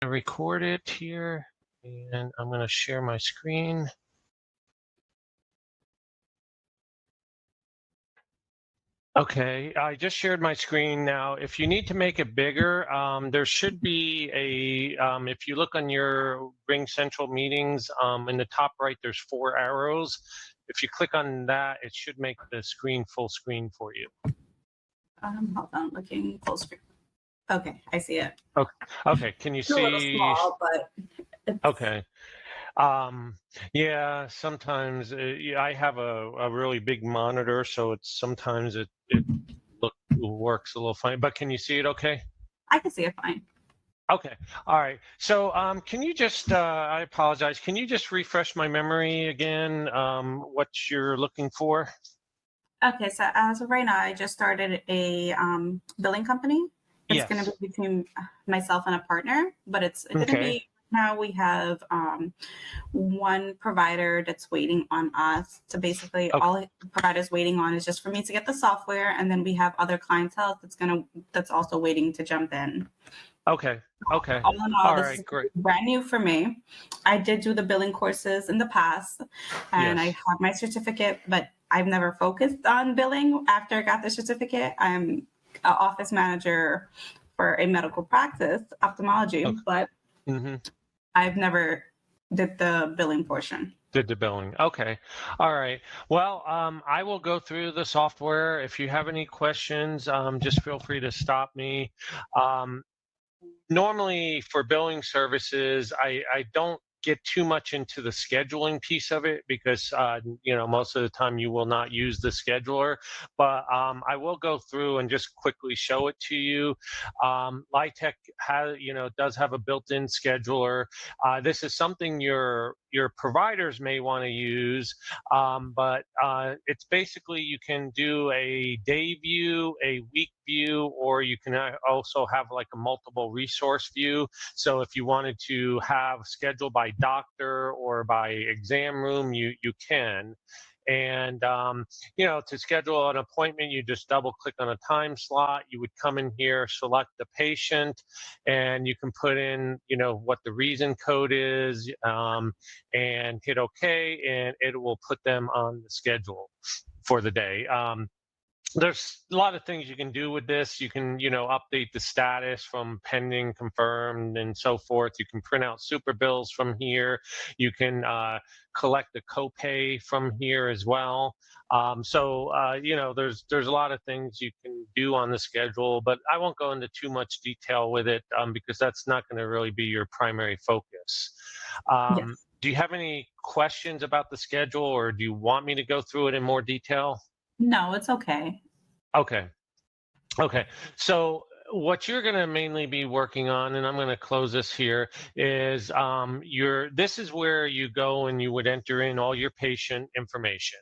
Record it here, and I'm going to share my screen. Okay, I just shared my screen now. If you need to make it bigger, there should be if you look on your Ring Central meetings, in the top right, there's 4 arrows. If you click on that, it should make the screen full screen for you. Hold on, looking full screen. Okay, I see it. Okay, can you It's a little see? small, but it's, Okay. Yeah, sometimes yeah, I have a really big monitor, so it's sometimes it works a little funny. But can you see it okay? I can see it fine. Okay. All right. So can you just I apologize. Can you just refresh my memory again? What you're looking for? Okay, so as of right now, I just started a billing company. It's going to Yes. be between myself and a partner, but it's going to Okay. be now we have one provider that's waiting on us. So basically, Okay. all the provider's waiting on is just for me to get the software, and then we have other clientele that's also waiting to jump in. Okay. Okay. All in all, All this right. is Great. brand new for me. I did do the billing courses in the past, and I Yes. have my certificate, but I've never focused on billing after I got the certificate. I'm an office manager for a medical practice, ophthalmology, Okay. but Mm-hmm. I've never did the billing portion. Did the billing. Okay. All right. Well, I will go through the software. If you have any questions, just feel free to stop me. Um, Normally for billing services, I don't get too much into the scheduling piece of it because most of the time you will not use the scheduler, but I will go through and just quickly show it to you. Lytec has does have a built-in scheduler. This is something your providers may want to use, but it's basically you can do a day view, a week view, or you can also have like a multiple resource view. So if you wanted to have scheduled by doctor or by exam room, you can. And to schedule an appointment, you just double click on a time slot. You would come in here, select the patient, and you can put in what the reason code is, and hit OK, and it will put them on the schedule for the day. There's a lot of things you can do with this. You can, update the status from pending, confirmed, and so forth. You can print out super bills from here. You can collect the copay from here as well. There's a lot of things you can do on the schedule, but I won't go into too much detail with it because that's not going to really be your primary focus. Yes. Do you have any questions about the schedule, or do you want me to go through it in more detail? No, it's okay. Okay. Okay. So what you're going to mainly be working on, and I'm going to close this here, is this is where you go and you would enter in all your patient information.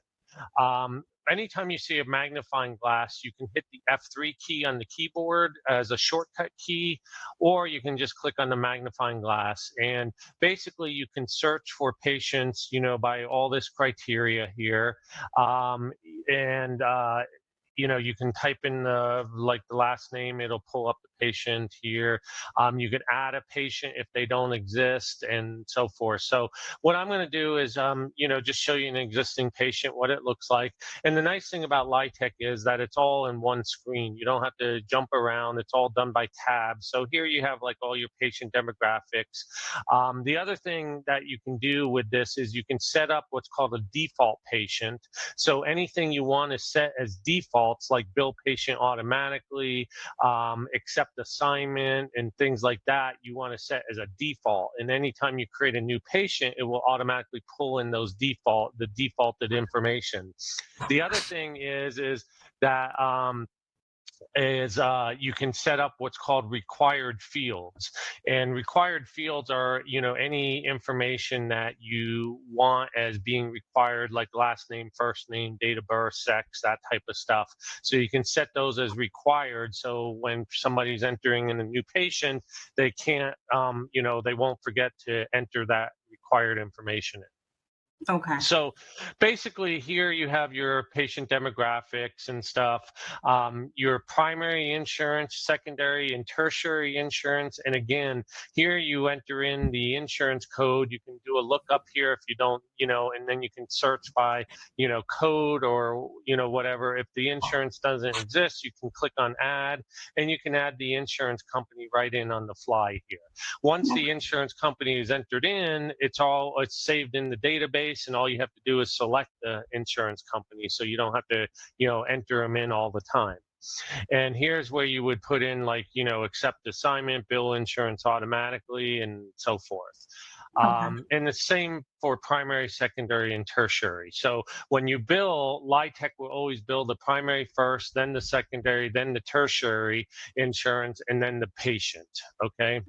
Anytime you see a magnifying glass, you can hit the F3 key on the keyboard as a shortcut key, or you can just click on the magnifying glass. And basically, you can search for patients, by all this criteria here. And you can type in the last name, it'll pull up the patient here. You can add a patient if they don't exist, and so forth. So what I'm going to do is just show you an existing patient, what it looks like. And the nice thing about Lytec is that it's all in one screen. You don't have to jump around. It's all done by tabs. So here you have like all your patient demographics. The other thing that you can do with this is you can set up what's called a default patient. So anything you want to set as defaults, like bill patient automatically, accept assignment, and things like that, you want to set as a default. And anytime you create a new patient, it will automatically pull in the defaulted information. The other thing is that you can set up what's called required fields, and required fields are any information that you want as being required, like last name, first name, date of birth, sex, that type of stuff. So you can set those as required, so when somebody's entering in a new patient, they can't they won't forget to enter that required information in. Okay. So basically, here you have your patient demographics and stuff, your primary insurance, secondary and tertiary insurance. And again, here you enter in the insurance code. You can do a lookup here if you don't, and then you can search by, code or, whatever. If the insurance doesn't exist, you can click on add and you can add the insurance company right in on the fly here. Once the insurance company is entered in, it's saved in the database, and all you have to do is select the insurance company, so you don't have to enter them in all the time. And here's where you would put in, like, accept assignment, bill insurance automatically, and so forth. Okay. And the same for primary, secondary, and tertiary. So when you bill, Lytec will always bill the primary first, then the secondary, then the tertiary insurance, and then the patient. Okay.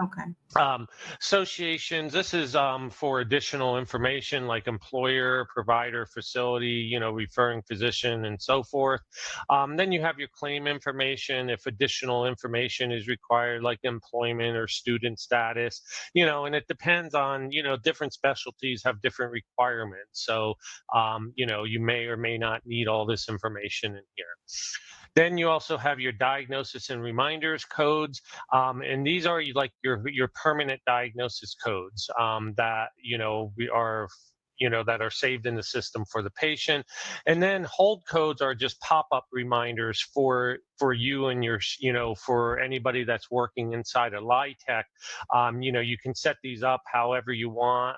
Okay. Um, Associations, this is for additional information like employer, provider, facility, referring physician, and so forth. Then you have your claim information if additional information is required, like employment or student status, and it depends on, different specialties have different requirements. So, you may or may not need all this information in here. Then you also have your diagnosis and reminders codes, and these are like your permanent diagnosis codes that we are that are saved in the system for the patient. And then hold codes are just pop-up reminders for you and your for anybody that's working inside of Lytec. You can set these up however you want,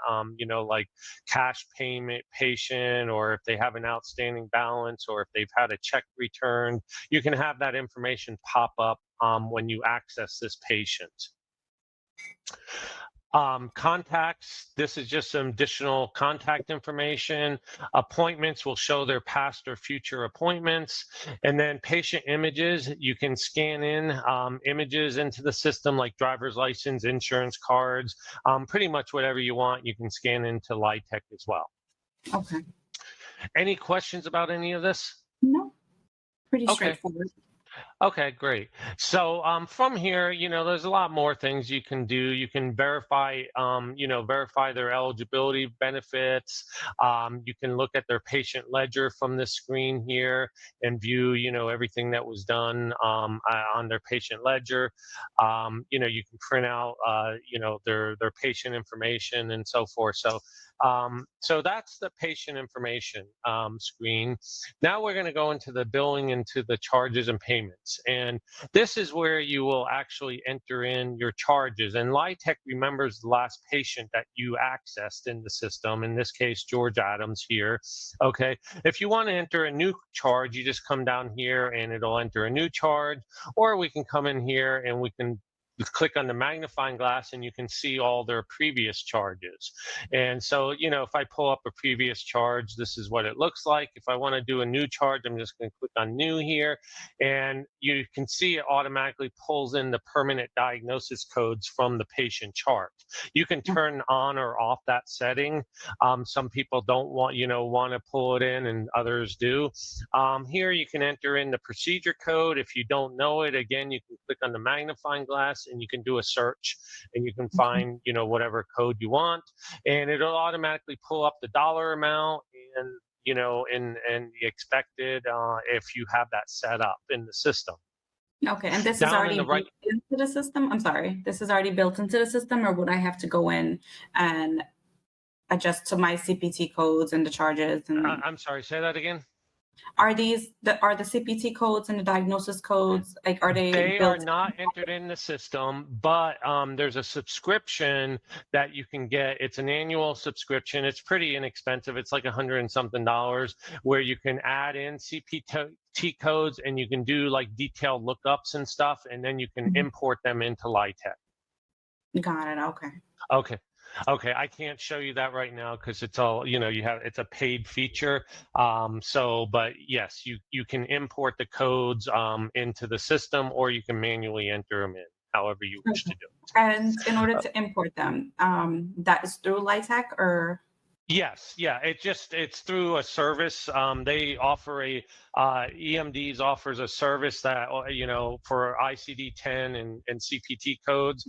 like cash payment patient, or if they have an outstanding balance, or if they've had a check returned, you can have that information pop up when you access this patient. Contacts, this is just some additional contact information. Appointments will show their past or future appointments. And then patient images, you can scan in images into the system like driver's license, insurance cards, pretty much whatever you want, you can scan into Lytec as well. Okay. Any questions about any of this? No, pretty Okay. straightforward. Okay, great. So from here, there's a lot more things you can do. You can verify, verify their eligibility benefits. You can look at their patient ledger from this screen here and view, everything that was done on their patient ledger. You can print out, their patient information and so forth. So that's the patient information screen. Now we're going to go into the billing, into the charges and payments. And this is where you will actually enter in your charges. And Lytec remembers the last patient that you accessed in the system, in this case, George Adams here. Okay. If you want to enter a new charge, you just come down here and it'll enter a new charge, or we can come in here and we can click on the magnifying glass and you can see all their previous charges. And so, if I pull up a previous charge, this is what it looks like. If I want to do a new charge, I'm just going to click on new here, and you can see it automatically pulls in the permanent diagnosis codes from the patient chart. You can turn on or off that setting. Some people don't want to pull it in, and others do. Here you can enter in the procedure code. If you don't know it, again, you can click on the magnifying glass and you can do a search and you can find, whatever code you want, and it'll automatically pull up the dollar amount and, and the expected if you have that set up in the system. Okay, and this is Down in already the right, built into the system? I'm sorry, this is already built into the system, or would I have to go in and adjust to my CPT codes and the charges? And I'm sorry, say that again. are the CPT codes and the diagnosis codes, like, are they They are built? not entered in the system, but there's a subscription that you can get. It's an annual subscription. It's pretty inexpensive. It's like $100 and something, where you can add in CPT codes and you can do like detailed lookups and stuff, and then you can import them into Lytec. Got it. Okay. Okay. Okay, I can't show you that right now because it's all, it's a paid feature. But yes, you can import the codes into the system, or you can manually enter them in, however you wish to do it. And in order to import them, that is through Lytec, or? Yes, yeah. It's through a service. They offer a EMDs offers a service that for ICD-10 and CPT codes.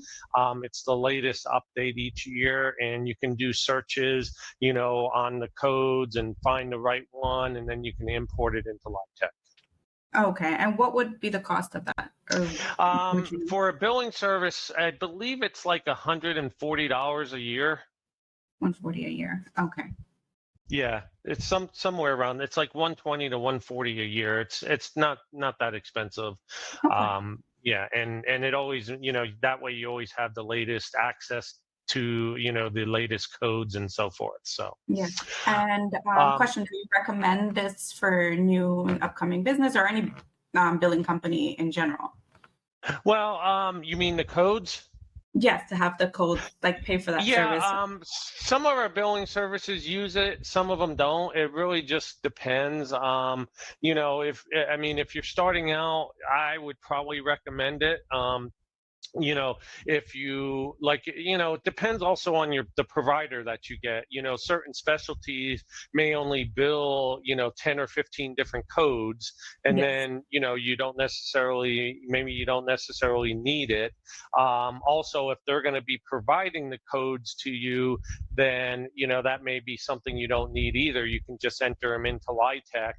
It's the latest update each year, and you can do searches, on the codes and find the right one, and then you can import it into Lytec. Okay, and what would be the cost of that? Or would you For a billing service, I believe it's like $140 a year. 140 a year? Okay. Yeah, it's somewhere around. It's like 120 to 140 a year. It's not that expensive. Okay. Yeah, and it always, that way you always have the latest access to, the latest codes and so forth. So, Yeah. And um, question, do you recommend this for new and upcoming business or any billing company in general? well, you mean the codes? Yes, to have the code, like pay for that Yeah, service. some of our billing services use it, some of them don't. It really just depends. If you're starting out, I would probably recommend it. If you like, it depends also on the provider that you get. Certain specialties may only bill 10 or 15 different codes, and Yes, then maybe you don't necessarily need it. Also, if they're going to be providing the codes to you, then that may be something you don't need either. You can just enter them into Lytec.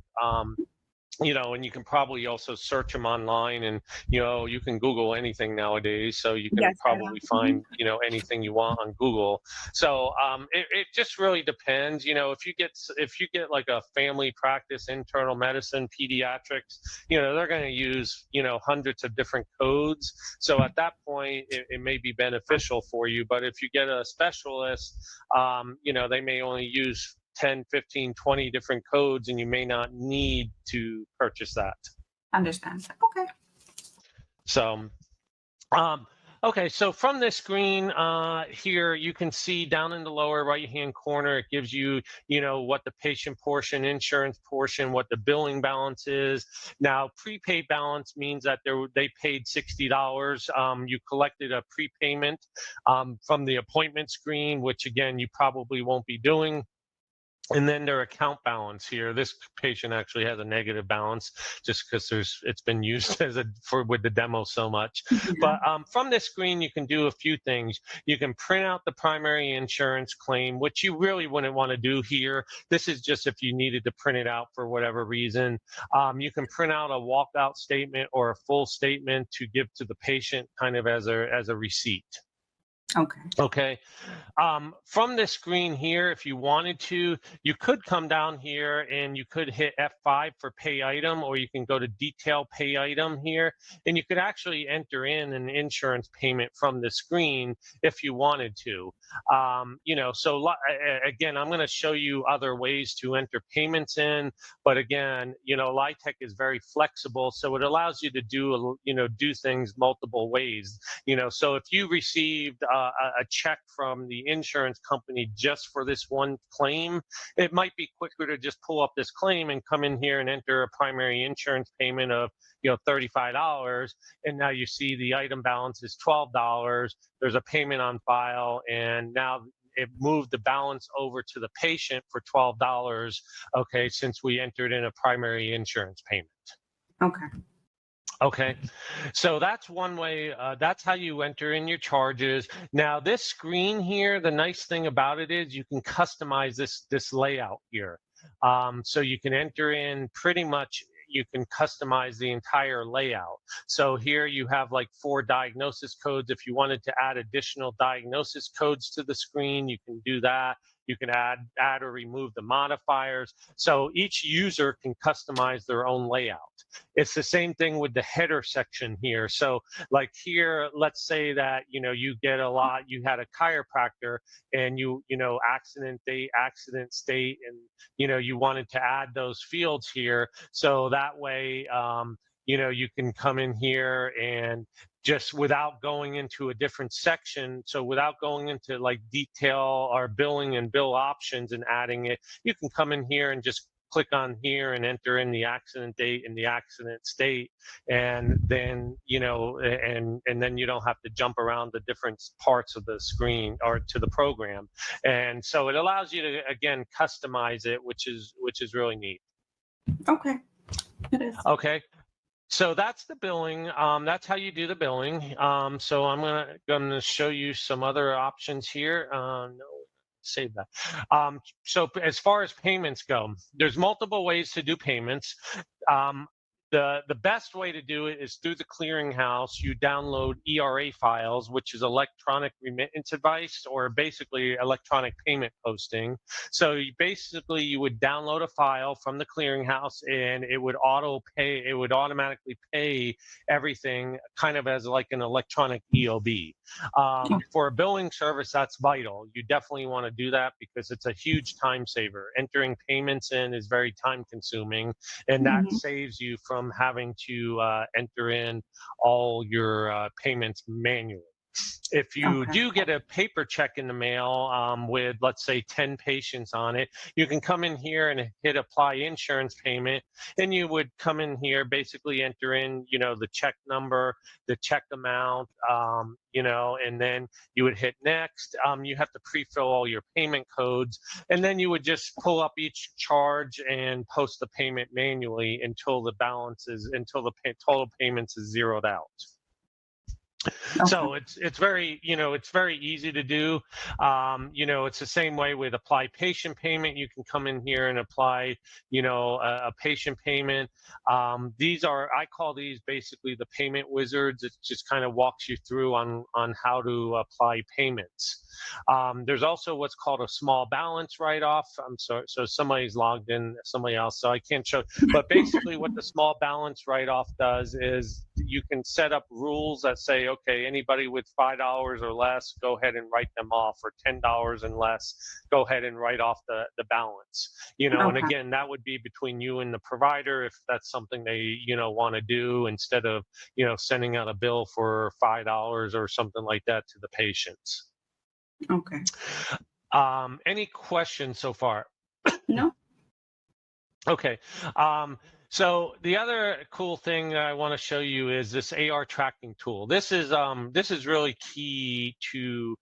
And you can probably also search them online, and you can Google anything nowadays, so you can yes, I know. probably Mhm. find anything you want on Google. So it just really depends. If you get like a family practice, internal medicine, pediatrics, they're going to use hundreds of different codes. So at that point, it may be beneficial for you. But if you get a specialist, they may only use 10, 15, 20 different codes, and you may not need to purchase that. Understand. Okay. So, um, okay, so from this screen here, you can see down in the lower right-hand corner, it gives you, what the patient portion, insurance portion, what the billing balance is. Now, prepaid balance means that they paid $60. You collected a prepayment from the appointment screen, which again, you probably won't be doing. And then their account balance here. This patient actually has a negative balance just because it's been used with the demo so much. Yeah. But from this screen, you can do a few things. You can print out the primary insurance claim, which you really wouldn't want to do here. This is just if you needed to print it out for whatever reason. You can print out a walkout statement or a full statement to give to the patient, kind of as a receipt. Okay. Okay. From this screen here, if you wanted to, you could come down here and you could hit F5 for pay item, or you can go to detail pay item here, and you could actually enter in an insurance payment from the screen if you wanted to. Again, I'm going to show you other ways to enter payments in, but again, Lytec is very flexible, so it allows you to do things multiple ways. So if you received a check from the insurance company just for this one claim, it might be quicker to just pull up this claim and come in here and enter a primary insurance payment of $35, and now you see the item balance is $12. There's a payment on file, and now it moved the balance over to the patient for $12. Okay, since we entered in a primary insurance payment. Okay. Okay, so that's one way. That's how you enter in your charges. Now, this screen here, the nice thing about it is you can customize this layout here. So you can enter in pretty much. You can customize the entire layout. So here you have like 4 diagnosis codes. If you wanted to add additional diagnosis codes to the screen, you can do that. You can add or remove the modifiers. So each user can customize their own layout. It's the same thing with the header section here. So like here, let's say that, you get you had a chiropractor, and accident date, accident state, and, you wanted to add those fields here. So that way, you can come in here and just without going into a different section. So without going into like detail or billing and bill options and adding it, you can come in here and just click on here and enter in the accident date and the accident state, and then and then you don't have to jump around the different parts of the screen or to the program. And so it allows you to, again, customize it, which is really neat. Okay. It is. Okay. So that's the billing. That's how you do the billing. So I'm gonna show you some other options here. No, save that. So as far as payments go, there's multiple ways to do payments. Um, the best way to do it is through the clearinghouse. You download ERA files, which is electronic remittance advice, or basically electronic payment posting. So you would download a file from the clearinghouse, and it would automatically pay everything, kind of as like an electronic EOB. For a billing service, that's vital. You definitely want to do that because it's a huge time saver. Entering payments in is very time consuming, and that saves you from having to enter in all your payments manually. If you do get a paper check in the mail with, let's say, 10 patients on it, you can come in here and hit apply insurance payment, and you would come in here, basically enter in, the check number, the check amount, and then you would hit next. You have to pre-fill all your payment codes, and then you would just pull up each charge and post the payment manually until the total payments is zeroed out. So it's very easy to do. It's the same way with apply patient payment. You can come in here and apply a patient payment. I call these basically the payment wizards. It just kind of walks you through on how to apply payments. There's also what's called a small balance write-off. So somebody's logged in, somebody else, so I can't show. But basically what the small balance write-off does is you can set up rules that say, okay, anybody with $5 or less, go ahead and write them off, or $10 and less, go ahead and write off the balance. And again, that would be between you and the provider if that's something they want to do, instead of sending out a bill for $5 or something like that to the patients. Okay. Any questions so far? No. Okay. So the other cool thing that I want to show you is this AR tracking tool. This is really key to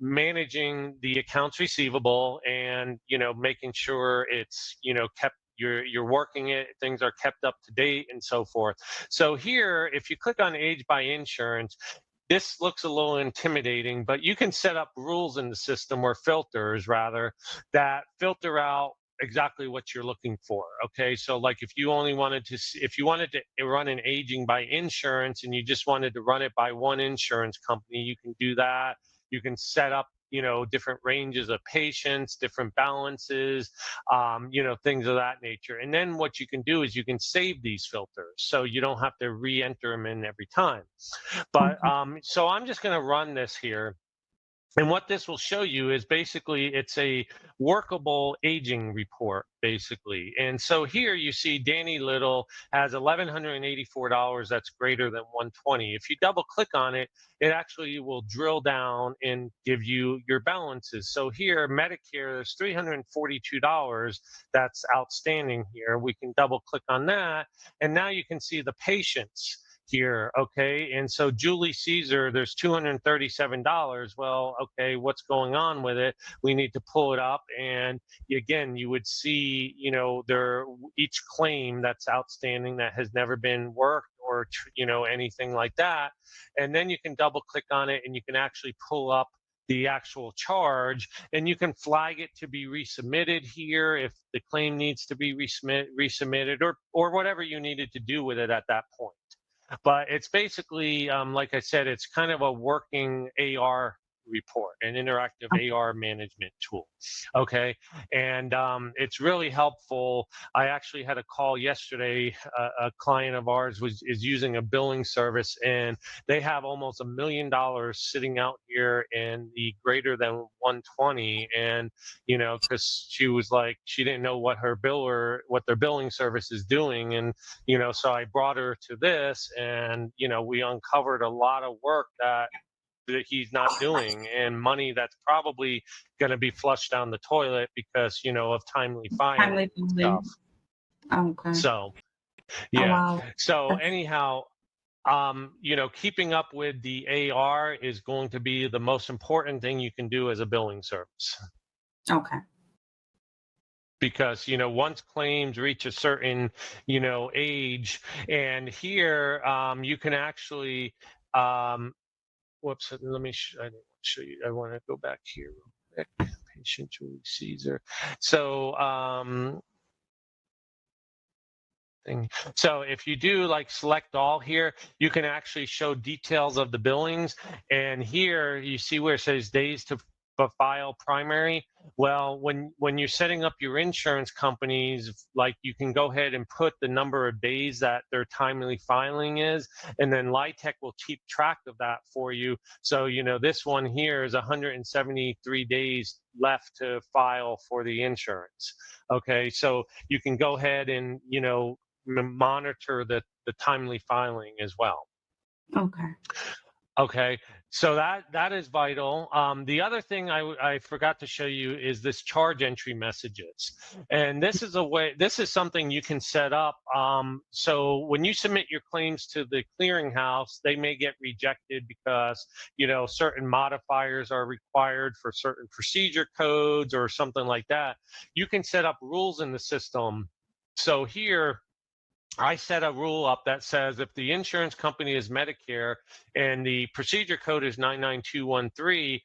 managing the accounts receivable, and making sure it's kept, you're working it, things are kept up to date, and so forth. So here, if you click on age by insurance, this looks a little intimidating, but you can set up rules in the system, or filters rather, that filter out exactly what you're looking for. Okay, so like if you wanted to run an aging by insurance, and you just wanted to run it by one insurance company, you can do that. You can set up different ranges of patients, different balances, things of that nature. And then what you can do is you can save these filters, so you don't have to re-enter them in every time. But so I'm just going to run this here. And what this will show you is basically it's a workable aging report, basically. And so here you see Danny Little has $1,184 that's greater than 120. If you double click on it, it actually will drill down and give you your balances. So here, Medicare, there's $342 that's outstanding here. We can double click on that, and now you can see the patients here. Okay, and so Julie Caesar, there's $237. Well, okay, what's going on with it? We need to pull it up, and again, you would see each claim that's outstanding that has never been worked, or anything like that. And then you can double click on it, and you can actually pull up the actual charge, and you can flag it to be resubmitted here if the claim needs to be resubmitted, or whatever you needed to do with it at that point. But it's basically, like I said, it's kind of a working AR report, an interactive AR management tool. Okay, and it's really helpful. I actually had a call yesterday. A client of ours is using a billing service, and they have almost $1 million sitting out here in the greater than 120. And because she was like, she didn't know what their billing service is doing, and so I brought her to this, and we uncovered a lot of work that that he's not doing, and money that's probably going to be flushed down the toilet because, of timely filing Timely and filing. stuff. Okay. So, Oh, yeah. wow. So That's anyhow, keeping up with the AR is going to be the most important thing you can do as a billing service. okay. Because once claims reach a certain age, and here you can actually whoops, let me I didn't want to show you. I want to go back here real quick. Patient Julie Caesar. So so if you do like select all here, you can actually show details of the billings. And here you see where it says days to file primary. Well, when you're setting up your insurance companies, like you can go ahead and put the number of days that their timely filing is, and then Lytec will keep track of that for you. So this one here is 173 days left to file for the insurance. Okay, so you can go ahead and monitor the timely filing as well. Okay. Okay, so that is vital. The other thing I forgot to show you is this charge entry messages, and this is something you can set up. So when you submit your claims to the clearinghouse, they may get rejected because certain modifiers are required for certain procedure codes or something like that. You can set up rules in the system. So here, I set a rule up that says if the insurance company is Medicare and the procedure code is 99213,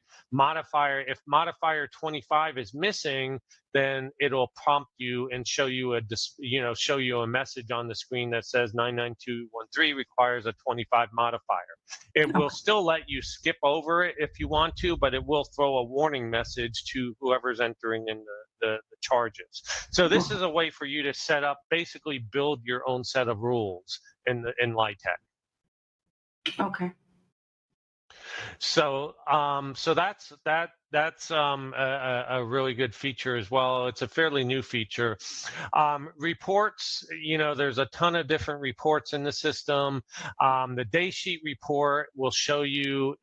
if modifier 25 is missing, then it'll prompt you and show you a message on the screen that says 99213 requires a 25 modifier. It will still let you skip over it if you want to, but it will throw a warning message to whoever's entering in the charges. So this is a way for you to set up, basically build your own set of rules in Lytec. Okay. So that's a really good feature as well. It's a fairly new feature. Reports, there's a ton of different reports in the system. The day sheet report will show you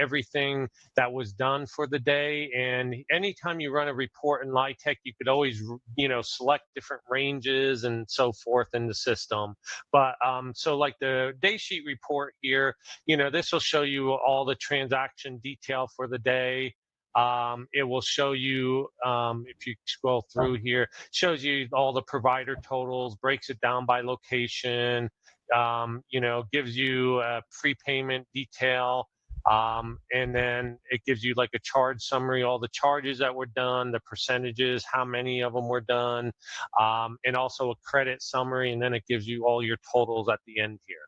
everything that was done for the day. And anytime you run a report in Lytec, you could always, select different ranges and so forth in the system. But so like the day sheet report here, this will show you all the transaction detail for the day. It will show you, if you scroll through here, shows you all the provider totals, breaks it down by location, gives you a prepayment detail, and then it gives you like a charge summary, all the charges that were done, the percentages, how many of them were done, and also a credit summary, and then it gives you all your totals at the end here.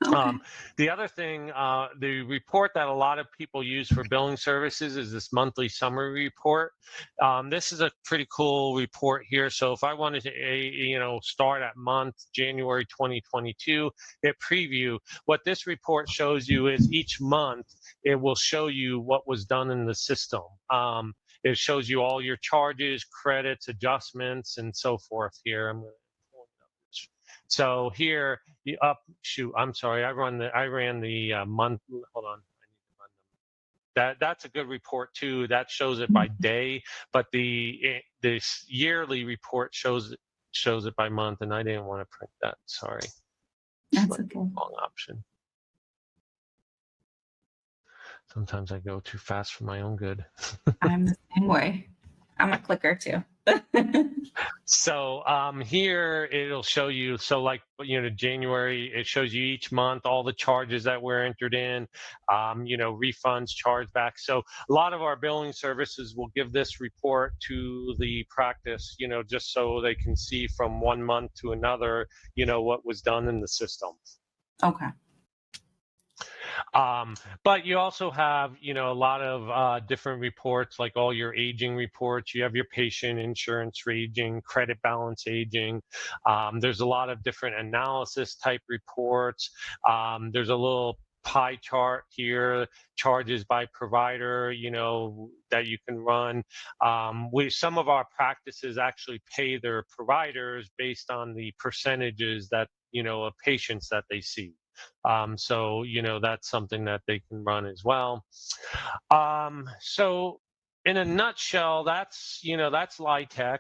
Okay. The other thing, the report that a lot of people use for billing services is this monthly summary report. This is a pretty cool report here. So if I wanted to, start at month January 2022, hit preview, what this report shows you is each month it will show you what was done in the system. It shows you all your charges, credits, adjustments, and so forth here. I'm going to pull it up. So here, I'm sorry, I ran the month. Hold on, I need to run them. That's a good report too. That shows it by day, but this yearly report shows it by month, and I didn't want to print that. Sorry, That's okay. wrong option. Sometimes I go too fast for my own good. I'm the same way. I'm a clicker too. So here it'll show you, so like, January, it shows you each month all the charges that were entered in, refunds, chargebacks. So a lot of our billing services will give this report to the practice, just so they can see from one month to another, what was done in the system. Okay. But you also have, a lot of different reports, like all your aging reports. You have your patient insurance aging, credit balance aging. There's a lot of different analysis type reports. There's a little pie chart here, charges by provider, that you can run. Some of our practices actually pay their providers based on the percentages that, of patients that they see. So, that's something that they can run as well. So in a nutshell, that's Lytec.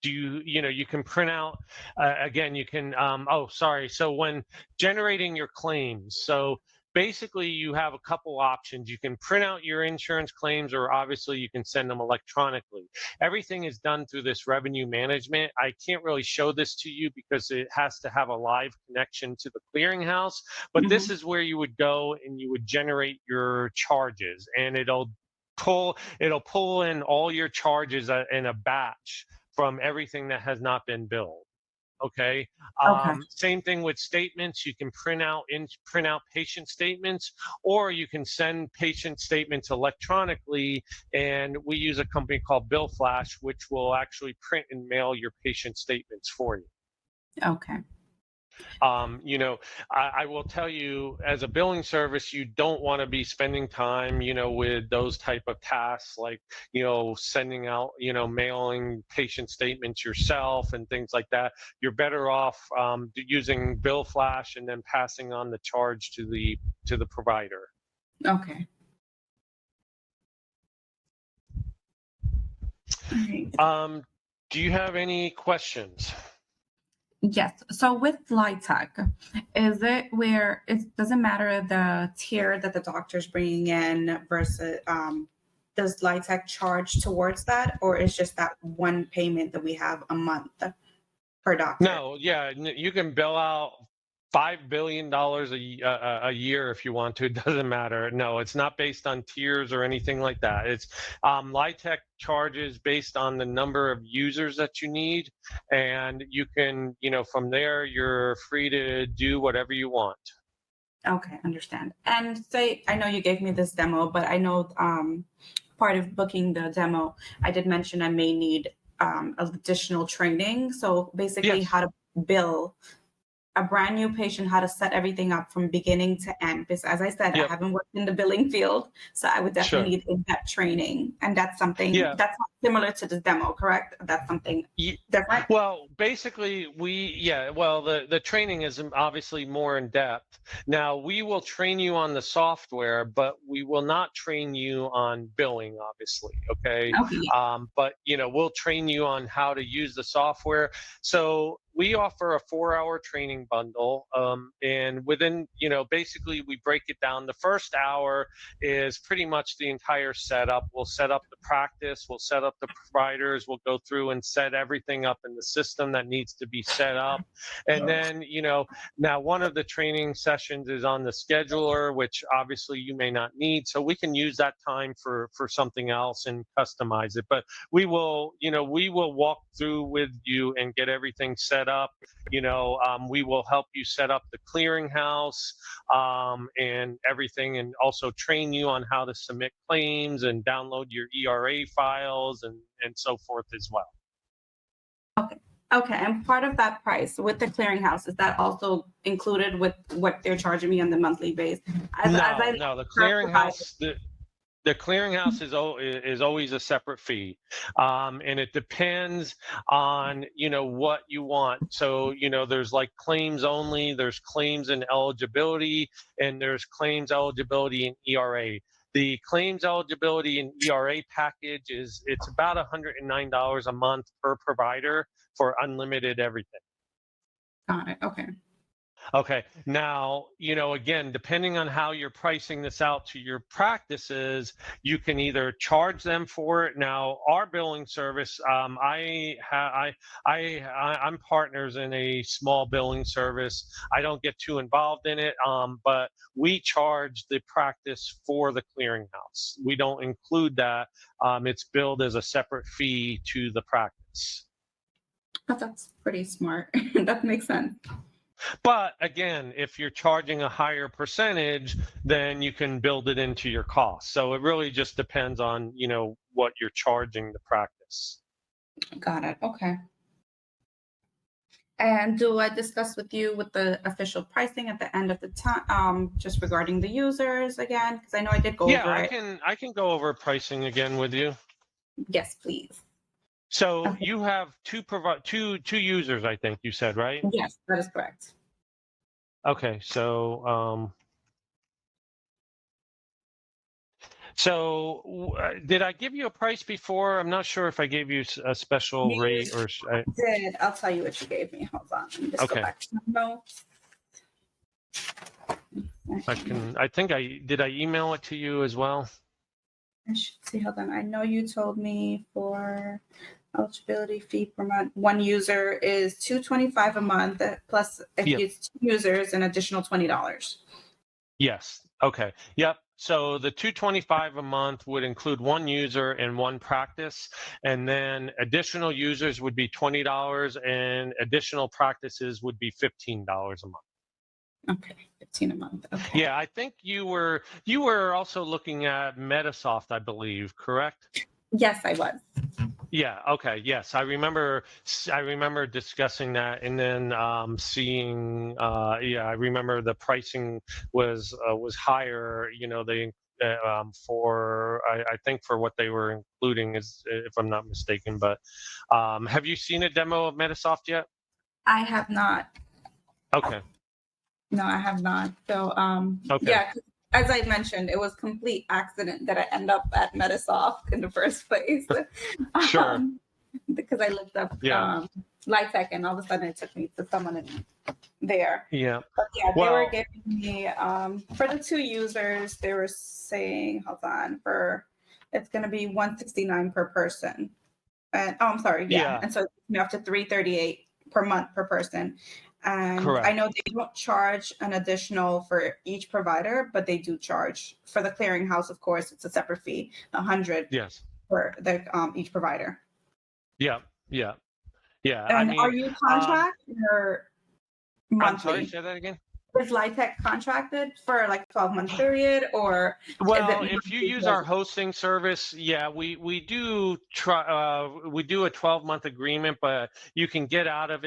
You can print out, again, you can, oh, sorry. So when generating your claims, so basically you have a couple options. You can print out your insurance claims, or obviously you can send them electronically. Everything is done through this revenue management. I can't really show this to you because it has to have a live connection to the clearinghouse, but this Mhm. is where you would go and you would generate your charges, and it'll pull in all your charges in a batch from everything that has not been billed. Okay. Okay. Same thing with statements. You can print out patient statements, or you can send patient statements electronically. And we use a company called Bill Flash, which will actually print and mail your patient statements for you. Okay. I will tell you, as a billing service, you don't want to be spending time, with those type of tasks, like, sending out, mailing patient statements yourself and things like that. You're better off using Bill Flash and then passing on the charge to the provider. Okay. All right. Do you have any questions? Yes. So with Lytec, is it where it doesn't matter the tier that the doctor's bringing in versus does Lytec charge towards that, or is just that one payment that we have a month per doctor? No, yeah, you can bill out $5 billion a year if you want to. It doesn't matter. No, it's not based on tiers or anything like that. It's Lytec charges based on the number of users that you need, and you can, from there, you're free to do whatever you want. Okay, understand. And say, I know you gave me this demo, but I know part of booking the demo, I did mention I may need additional training. So basically, Yes, how to bill a brand new patient, how to set everything up from beginning to end. Because as I said, I yep, haven't worked in the billing field, so I would definitely sure. need in-depth training. And that's something Yeah. that's not similar to the demo, correct? That's something different. Well, basically, well, the training is obviously more in depth. Now, we will train you on the software, but we will not train you on billing, obviously. Okay. Okay. But, we'll train you on how to use the software. So we offer a 4-hour training bundle. And within, basically, we break it down. The first hour is pretty much the entire setup. We'll set up the practice, we'll set up the providers, we'll go through and set everything up in the system that needs to be set up. And then, now one of the training sessions is on the scheduler, which obviously you may not need. So we can use that time for something else and customize it. But we will walk through with you and get everything set up. We will help you set up the clearinghouse, and everything, and also train you on how to submit claims and download your ERA files and so forth as well. Okay. Okay. And part of that price with the clearinghouse, is that also included with what they're charging me on the monthly base? As No, I no, the per provider. clearinghouse, the clearinghouse is always a separate fee, and it depends on what you want. So there's like claims only, there's claims and eligibility, and there's claims eligibility and ERA. The claims eligibility and ERA package it's about $109 a month per provider for unlimited everything. Got it. Okay. Okay. Now, again, depending on how you're pricing this out to your practices, you can either charge them for it. Now, our billing service, I'm partners in a small billing service. I don't get too involved in it, but we charge the practice for the clearinghouse. We don't include that. It's billed as a separate fee to the practice. Oh, that's pretty smart. That makes sense. But again, if you're charging a higher percentage, then you can build it into your cost. So it really just depends on, what you're charging the practice. Got it. Okay. And do I discuss with you with the official pricing at the end of the time, just regarding the users again? Because I know I did go Yeah, over I it. can I can go over pricing again with you. Yes, please. So Okay. you have two users, I think you said, right? Yes, that is correct. Okay, did I give you a price before? I'm not sure if I gave you a special You rate or did. I'll tell you what you gave me. Hold on. Let me just go okay. back to my notes. I think I email it to you as well. I should see. Hold on. I know you told me for eligibility fee per month, one user is $225 a month, plus if Yep. you use 2 users, an additional $20. Yes. Okay. Yep. So the 225 a month would include one user and one practice, and then additional users would be $20, and additional practices would be $15 a month. Okay, 15 a month. Okay. Yeah, I think you were also looking at Metasoft, I believe, correct? Yes, I was. Yeah. Okay. Yes, I remember discussing that, and then seeing. Yeah, I remember the pricing was higher. They for I think for what they were including is, if I'm not mistaken. But have you seen a demo of Metasoft yet? I have not. Okay. No, I have not. So, Okay. yeah, 'cause as I mentioned, it was complete accident that I end up at Metasoft in the first place. Sure. um, because I looked up Yeah. Lytec, and all of a sudden it took me to someone there. Yeah. But yeah, they were Well. giving me for the 2 users, they were saying, hold on, for it's going to be 169 per person. And oh, I'm sorry, yeah, Yeah. and so it's me up to 338 per month per person. And I know Correct. they don't charge an additional for each provider, but they do charge for the clearinghouse. Of course, it's a separate fee, 100 Yes. for the each provider. Yeah. Yeah. Yeah. I And are mean, you um, contract or I'm sorry. monthly? Say that again. Is Lytec contracted for like 12-month period, or is it Well, if you monthly? use our hosting service, yeah, we do try we do a 12-month agreement, but you can get out of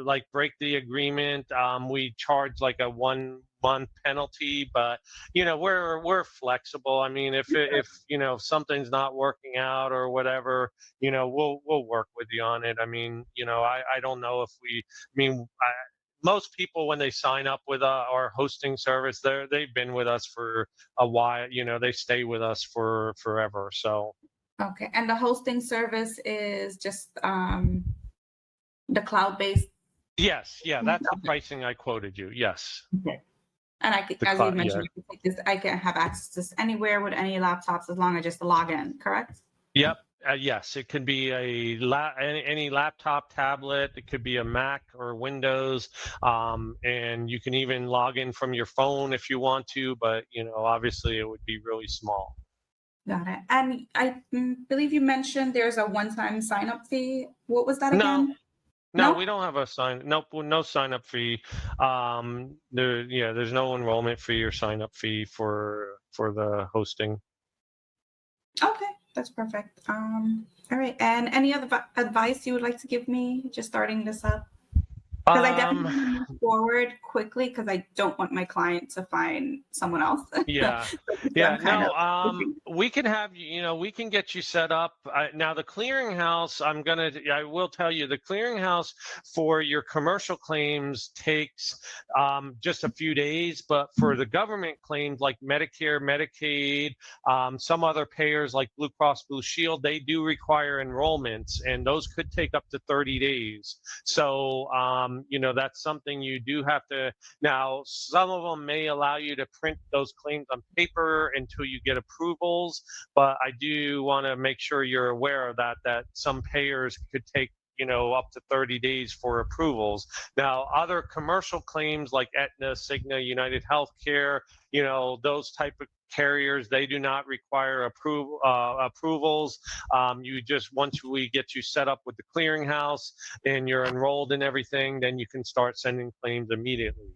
like break the agreement. We charge like a 1 month penalty, but we're flexible. I mean, if something's not working out or whatever, we'll work with you on it. I mean, I don't know if I mean, most people when they sign up with our hosting service, they've been with us for a while. They stay with us for forever. So Okay, and the hosting service is just the cloud-based. yes, yeah, that's the pricing I quoted you. Yes, Okay. And I could, the as you cloud. Yeah. mentioned, I could take this. I can have access to this anywhere with any laptops as long as just log in. Correct? Yep. Yes, it could be any laptop, tablet. It could be a Mac or Windows, and you can even log in from your phone if you want to. But obviously, it would be really small. Got it. And I believe you mentioned there's a one-time sign-up fee. What was that No, again? no, No? we don't have a nope, no sign up fee. There's no enrollment fee or sign up fee for the hosting. Okay, that's perfect. All right. And any other advice you would like to give me just starting this up? Because I definitely Um, want to move forward quickly because I don't want my client to find someone else. yeah, So yeah, I'm kind of no, we can have we can get you set up. Now the clearinghouse, I will tell you, the clearinghouse for your commercial claims takes just a few days, but for the government claims like Medicare, Medicaid, some other payers like Blue Cross Blue Shield, they do require enrollments, and those could take up to 30 days. So that's something you do have to. Now, some of them may allow you to print those claims on paper until you get approvals, but I do want to make sure you're aware of that some payers could take up to 30 days for approvals. Now, other commercial claims like Aetna, Cigna, United Healthcare, those type of carriers, they do not require approvals. You just once we get you set up with the clearinghouse and you're enrolled in everything, then you can start sending claims immediately.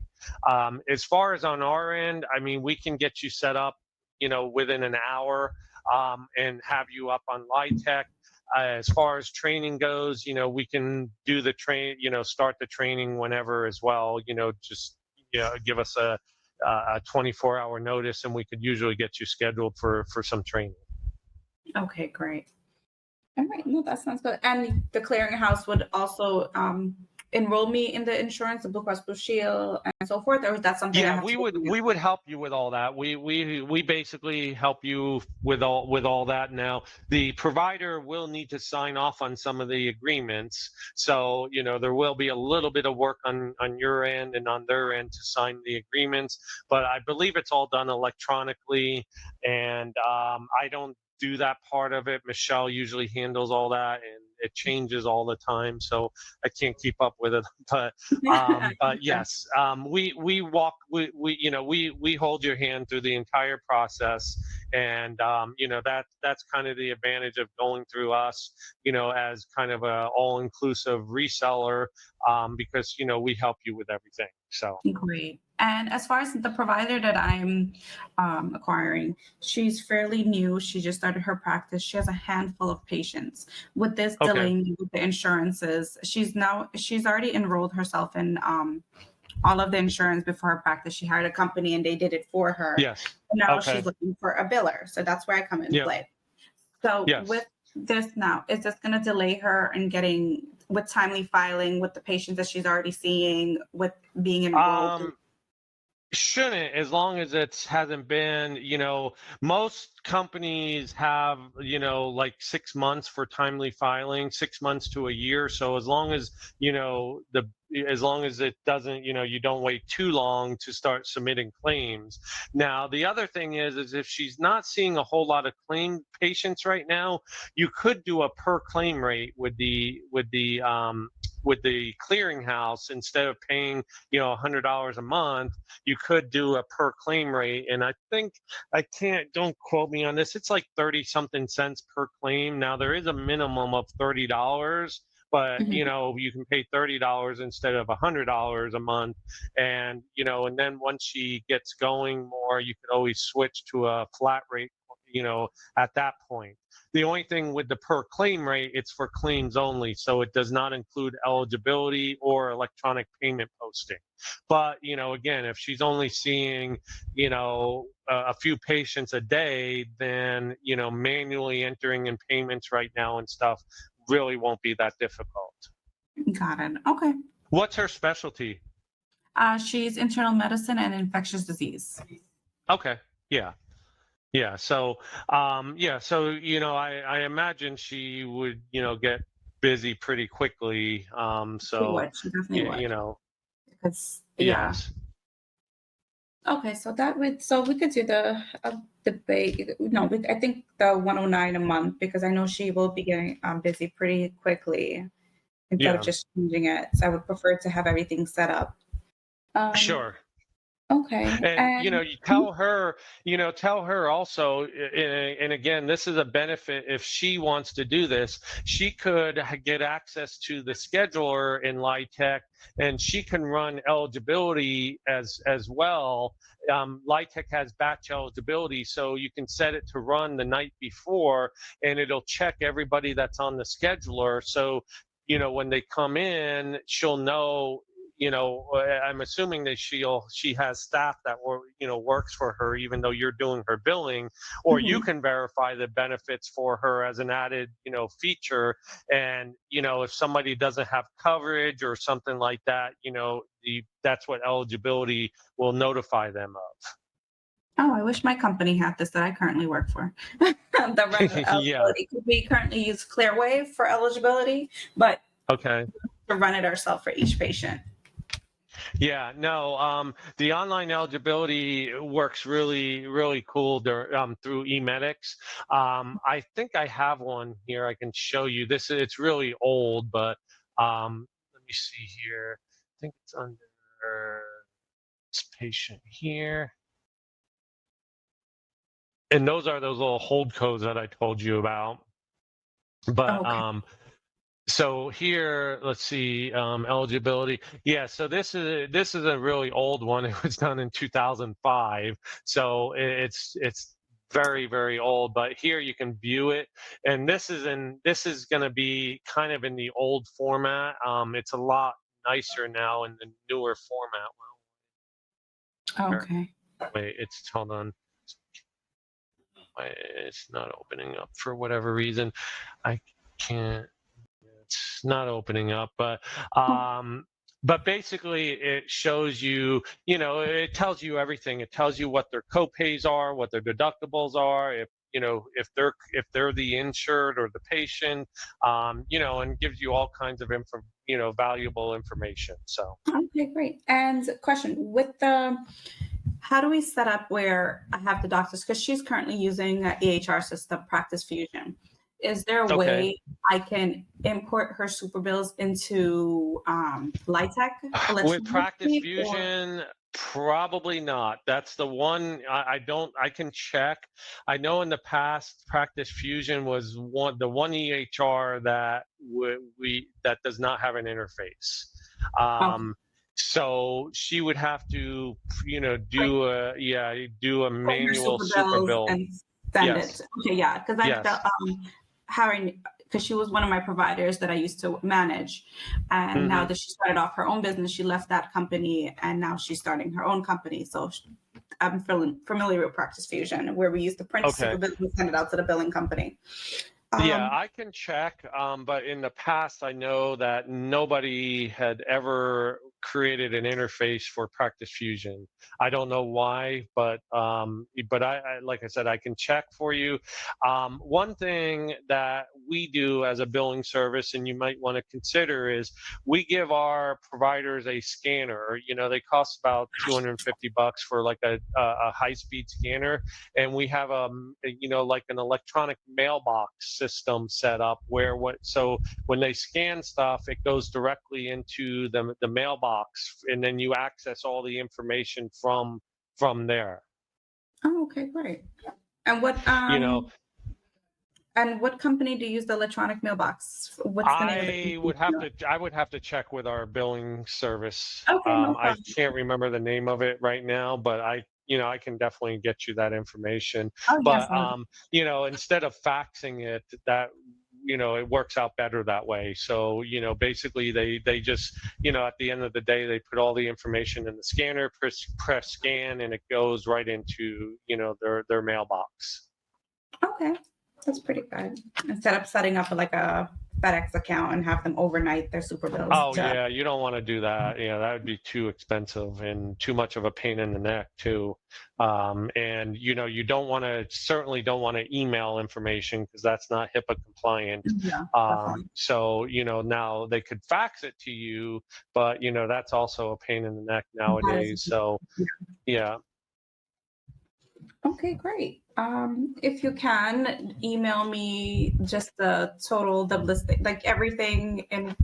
As far as on our end, I mean, we can get you set up, within an hour, and have you up on Lytec. As far as training goes, we can do the start the training whenever as well. Just give us a 24-hour notice, and we could usually get you scheduled for some training. Okay, great. All right, no, that sounds good. And the clearinghouse would also enroll me in the insurance, the Blue Cross Blue Shield, and so forth, or is that something I Yeah, have to go through we you? would help you with all that. We basically help you with all that. Now, the provider will need to sign off on some of the agreements. So, there will be a little bit of work on your end and on their end to sign the agreements, but I believe it's all done electronically, and I don't do that part of it. Michelle usually handles all that, and it changes all the time, so I can't keep up with it. But Okay. yes, we walk we hold your hand through the entire process, and that's kind of the advantage of going through us, as kind of a all inclusive reseller, because we help you with everything. So Great. And as far as the provider that I'm acquiring, she's fairly new. She just started her practice. She has a handful of patients. With this okay, delay with the insurances, she's already enrolled herself in all of the insurance before her practice. She hired a company and they did it for her. yes, Now she's okay, looking for a biller. So that's where I come into yep, play. So with yes. this now, is this going to delay her in getting with timely filing with the patients that she's already seeing, with being enrolled? um Shouldn't, as long as it hasn't been, most companies have, like 6 months for timely filing, 6 months to a year. So as long as, as long as it doesn't, you don't wait too long to start submitting claims. Now, the other thing is if she's not seeing a whole lot of claim patients right now, you could do a per claim rate with the clearinghouse. Instead of paying, $100 a month, you could do a per claim rate. And I think, don't quote me on this, it's like 30 something cents per claim. Now, there is a minimum of $30, but Mhm. you can pay $30 instead of $100 a month. And and then once she gets going more, you could always switch to a flat rate, at that point. The only thing with the per claim rate, it's for claims only, so it does not include eligibility or electronic payment posting. But again, if she's only seeing a few patients a day, then manually entering in payments right now and stuff really won't be that difficult. Got it. Okay. What's her specialty? She's internal medicine and infectious disease. Okay, yeah. Yeah, so I imagine she would get busy pretty quickly. She So would. She definitely yeah, would. Because yeah. yes. Okay, so so we could do the base. No, I think the 109 a month, because I know she will be getting busy pretty quickly instead of Yeah, just changing it. So I would prefer to have everything set up. Um, sure. okay, And and you tell her also, and again, this is a benefit. If she wants to do this, she could get access to the scheduler in Lytec, and she can run eligibility as well. Lytec has batch eligibility, so you can set it to run the night before, and it'll check everybody that's on the scheduler. So when they come in, she'll know. I'm assuming that she has staff that works for her, even though you're doing her billing, or you mhm. can verify the benefits for her as an added feature. And if somebody doesn't have coverage or something like that, that's what eligibility will notify them Oh, I wish my company had this that I currently work for. The run of. Yeah. eligibility. We currently use Clearwave for eligibility, but Okay. to run it ourselves for each patient. Yeah, no, the online eligibility works really, really cool through eMedics. I think I have one here I can show you. It's really old, but let me see here. I think it's under this patient here. And those are those little hold codes that I told you about. But Okay. so here, let's see, eligibility. Yeah, so this is a really old one. It was done in 2005, so it's very, very old. But here you can view it, and this is going to be kind of in the old format. It's a lot nicer now in the newer format. Well, Okay. wait, it's hold on. Why it's not opening up for whatever reason. I can't. it's not opening up, but basically it shows you, it tells you everything. It tells you what their copays are, what their deductibles are, if they're the insured or the patient, and gives you all kinds of valuable information. So Okay, great. And question with the how do we set up where I have the doctors? Because she's currently using a EHR system, Practice Fusion. Is there a okay. way I can import her super bills into Lytec With Practice electronically? Or Fusion, probably not. That's the one I don't. I can check. I know in the past, Practice Fusion was the one EHR that we that does not have an interface. okay, So she would have to, like do a print her manual super super bills bill. and send it. Yes, Okay, yeah, because I felt yes. hiring because she was one of my providers that I used to manage, and now Hmm. that she started off her own business, she left that company and now she's starting her own company. So I'm familiar with Practice Fusion, where we used to print super Okay. bills and send it out to the billing company. Yeah, Um, I can check, but in the past, I know that nobody had ever created an interface for Practice Fusion. I don't know why, but like I said, I can check for you. One thing that we do as a billing service, and you might want to consider, is we give our providers a scanner. They cost about $250 for like a high-speed scanner, and we have like an electronic mailbox system set up where so when they scan stuff, it goes directly into the mailbox, and then you access all the information from there. oh, okay, great. And You know, what company do you use the electronic mailbox? What's the name of the I company? would have to I would have to check with our billing service. Okay, no I problem. can't remember the name of it right now, but I can definitely get you that information. Oh yes, But instead of faxing it, it works out better that way. So basically they just at the end of the day they put all the information in the scanner, press scan, and it goes right into their mailbox. okay, that's pretty good. Instead of setting up like a FedEx account and have them overnight their super bills Oh to. yeah, you don't want to do that. Yeah, that would be too expensive and too much of a pain in the neck too. And you certainly don't want to email information because that's not HIPAA compliant. Yeah, definitely. So now they could fax it to you, but that's also a pain in the neck That is nowadays. So yeah. okay, great. If you can email me just the total, the list, like everything in,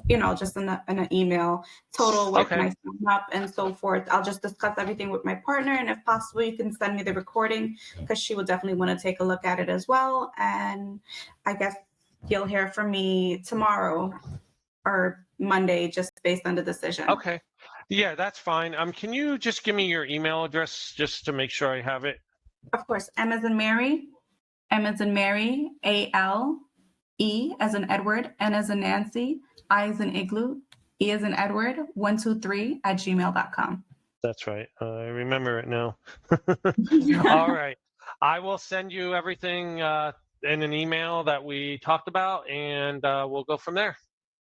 just in an email, total, where can Okay. I sign up and so forth. I'll just discuss everything with my partner. And if possible, you can send me the recording because she would definitely want to take a look at it as well. And I guess you'll hear from me tomorrow or Monday, just based on the decision. Okay. Yeah, that's fine. Can you just give me your email address just to make sure I have it? Of course, M as in Mary, ALE as in Edward, N as in Nancy, I as in Igloo, E as in Edward, 123 at gmail.com. That's right. I remember it now. All right. I will send you everything in an email that we talked about, and we'll go from there.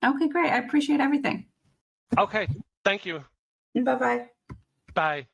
Okay, great. I appreciate everything. Okay. Thank you. Bye bye. Bye.